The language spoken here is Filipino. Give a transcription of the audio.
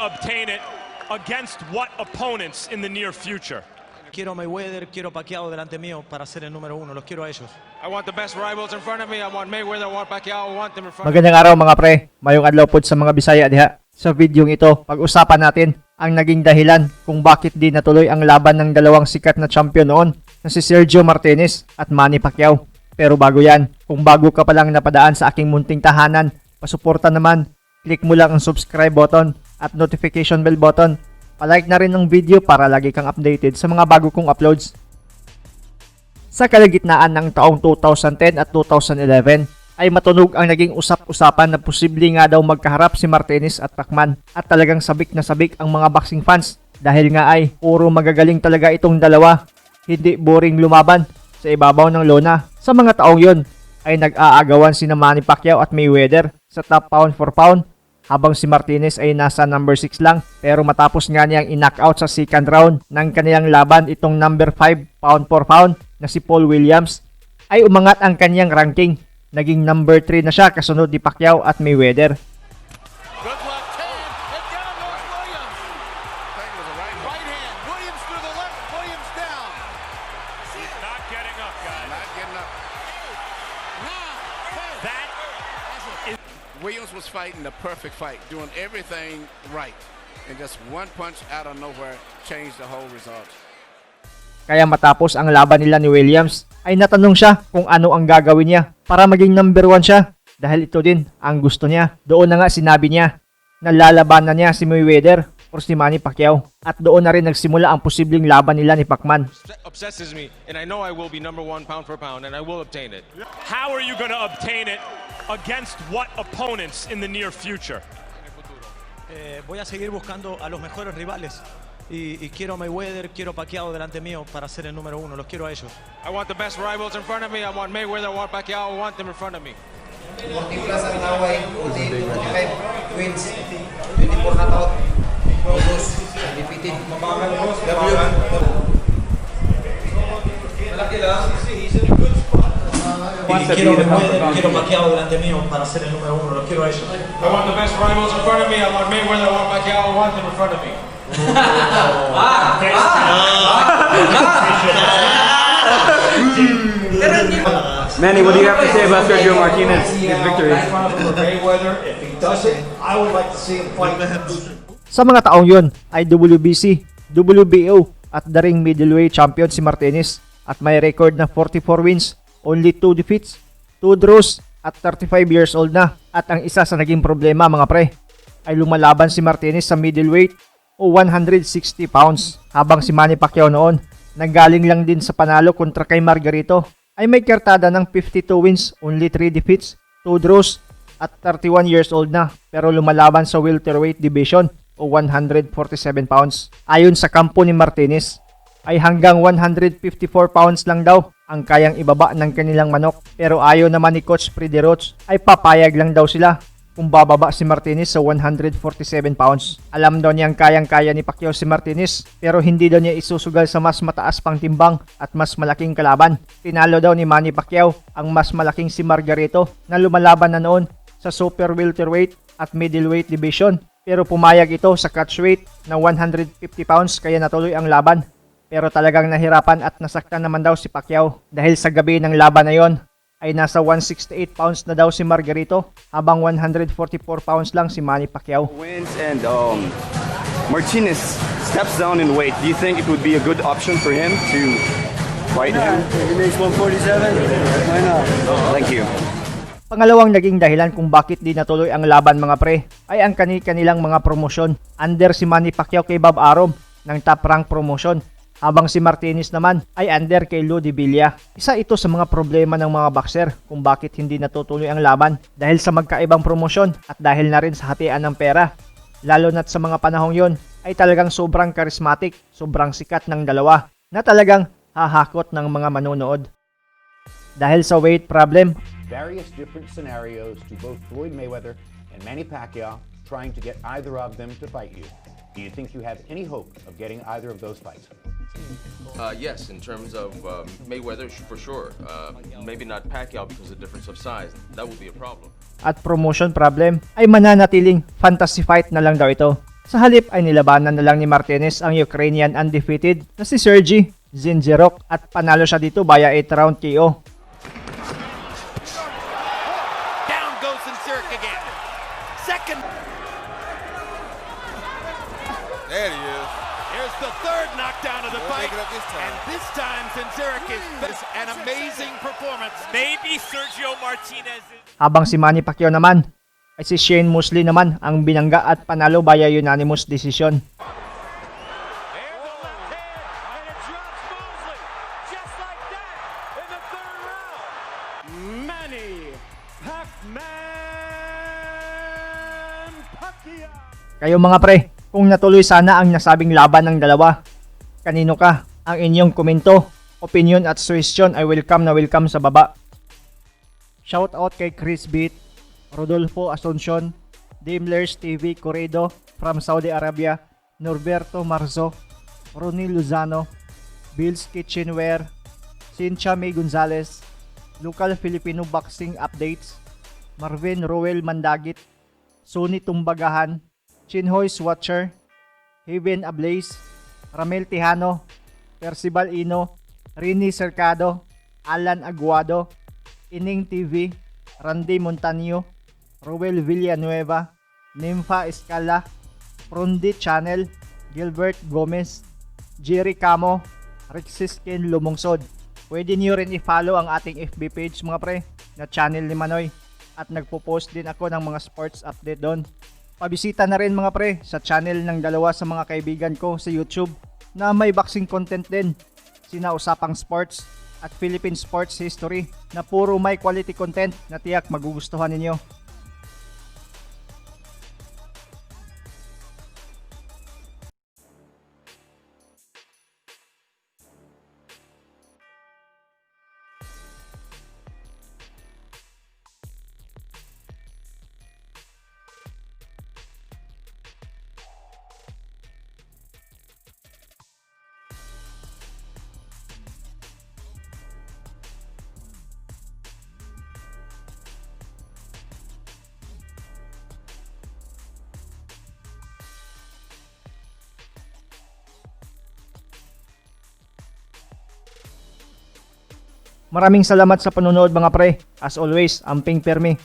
Obtain it against what opponents in the near future? Quiero a Mayweather, quiero a Pacquiao delante mío para ser el número uno. Los quiero a ellos. I want the best rivals in front of me. I want Mayweather, I want Pacquiao, I want them in front of me. Magandang araw mga pre. Mayong adlaw pod sa mga Bisaya diha. Sa videong ito, pag-usapan natin ang naging dahilan kung bakit di natuloy ang laban ng dalawang sikat na champion noon na si Sergio Martinez at Manny Pacquiao. Pero bago yan, kung bago ka pa lang napadaan sa aking munting tahanan, pasuporta naman, click mo lang ang subscribe button at notification bell button. Palike na rin ng video para lagi kang updated sa mga bago kong uploads. Sa kalagitnaan ng taong 2010 at 2011 ay matunog ang naging usap-usapan na posible nga daw magkaharap si Martinez at Pacman at talagang sabik na sabik ang mga boxing fans dahil nga ay puro magagaling talaga itong dalawa, hindi boring lumaban sa ibabaw ng lona. Sa mga taong yon ay nag-aagawan sina Manny Pacquiao at Mayweather sa top pound for pound habang si Martinez ay nasa number 6 lang, pero matapos nga niyang in-knockout sa second round ng kaniyang laban itong number 5 pound for pound na si Paul Williams, ay umangat ang kaniyang ranking. Naging number 3 na siya kasunod ni Pacquiao at Mayweather. Good left hand, and down goes Williams. That was a right hand. Williams through the left, Williams down. He's not getting up, guys. Not getting up. That is... Williams was fighting the perfect fight, doing everything right, and just one punch out of nowhere changed the whole result. Kaya matapos ang laban nila ni Williams, ay natanong siya kung ano ang gagawin niya para maging number 1 siya dahil ito din ang gusto niya. Doon na nga sinabi niya na lalabanan niya si Mayweather o si Manny Pacquiao at doon na rin nagsimula ang posibleng laban nila ni Pacman. Obsesses me, and I know I will be number 1 pound for pound, and I will obtain it. How are you going to obtain it against what opponents in the near future? Voy a seguir buscando a los mejores rivales. Y quiero a Mayweather, quiero a Pacquiao delante mío para ser el número uno. Los quiero a ellos. I want the best rivals in front of me. I want Mayweather, I want Pacquiao, I want them in front of me. 40 plus ang naway, 45 wins, 24 knockout, lose, undefeated. Quiero a Mayweather, quiero a Pacquiao delante mío para ser el número uno. Los quiero a ellos. I want the best rivals in front of me. I want Mayweather, I want Pacquiao, I want them in front of me. Manny, what do you have to say about Sergio Martinez, his victory? Sa mga taong yun ay WBC, WBO at the ring middleweight champion si Martinez at may record na 44 wins, only 2 defeats, 2 draws at 35 years old na. At ang isa sa naging problema mga pre ay lumalaban si Martinez sa middleweight o 160 pounds habang si Manny Pacquiao noon nanggaling lang din sa panalo kontra kay Margarito ay may kartada ng 52 wins, only 3 defeats, 2 draws at 31 years old na pero lumalaban sa welterweight division o 147 pounds. Ayon sa kampo ni Martinez ay hanggang 154 pounds lang daw ang kayang ibaba ng kanilang manok pero ayon naman ni Coach Freddie Roach ay papayag lang daw sila kung bababa si Martinez sa 147 pounds. Alam daw niyang kayang-kaya ni Pacquiao si Martinez pero hindi daw niya isusugal sa mas mataas pang timbang at mas malaking kalaban. Tinalo daw ni Manny Pacquiao ang mas malaking si Margarito na lumalaban na noon sa super welterweight at middleweight division pero pumayag ito sa catchweight na 150 pounds kaya natuloy ang laban. Pero talagang nahirapan at nasaktan naman daw si Pacquiao dahil sa gabi ng laban na yon ay nasa 168 pounds na daw si Margarito habang 144 pounds lang si Manny Pacquiao. Wins and Martinez steps down in weight. Do you think it would be a good option for him to fight him? He makes 147. Why not? Thank you. Pangalawang naging dahilan kung bakit di natuloy ang laban mga pre ay ang kanilang mga promosyon. Under si Manny Pacquiao kay Bob Arum ng Top Rank promotion habang si Martinez naman ay under kay Lou DeVilla. Isa ito sa mga problema ng mga boxer kung bakit hindi natutuloy ang laban dahil sa magkaibang promosyon at dahil na rin sa hatian ng pera. Lalo na't sa mga panahong yon ay talagang sobrang charismatic, sobrang sikat ng dalawa na talagang hahakot ng mga manonood. Dahil sa weight problem, various different scenarios to both Floyd Mayweather and Manny Pacquiao trying to get either of them to fight you. Do you think you have any hope of getting either of those fights? Yes, in terms of Mayweather, for sure. Maybe not Pacquiao because of the difference of size. That would be a problem. At promotion problem ay mananatiling fantasy fight na lang daw ito. Sa halip ay nilabanan na lang ni Martinez ang Ukrainian undefeated na si Sergey Zinzerok at panalo siya dito via 8-round KO. Down goes Zinzerok again. Second. There he is. Here's the third knockdown of the fight. Make it up this time. And this time Zinzerok is an amazing performance. Maybe Sergio Martinez is... Habang si Manny Pacquiao naman ay si Shane Mosley naman ang binangga at panalo via unanimous decision. Kayo mga pre, kung natuloy sana ang nasabing laban ng dalawa, kanino ka? Ang inyong komento, opinion at suggestion ay welcome na welcome sa baba. Shout out kay Chris Beat, Rodolfo Asuncion, Daimlers TV Corredo from Saudi Arabia, Norberto Marzo, Ronnie Luzano, Bill's Kitchenware, Cynthia May Gonzalez, Local Filipino Boxing Updates, Marvin Roel Mandagit, Sony Tumbagahan, Chinhoy's Watcher, Heaven Ablaze, Ramel Tijano, Percival Ino, Rini Cercado, Alan Aguado, Ining TV, Randy Montaño, Roel Villanueva, Nympha Escala, Prundi Channel, Gilbert Gomez, Jerry Camo, Rexis Ken Lumungsod. Pwede niyo rin i-follow ang ating FB page mga pre na channel ni Manoy at nagpo-post din ako ng mga sports update doon. Pabisita na rin mga pre sa channel ng dalawa sa mga kaibigan ko sa YouTube na may boxing content din, sina Usapang Sports at Philippine Sports History na puro may quality content na tiyak magugustuhan ninyo. Maraming salamat sa panonood mga pre. As always, amping permi.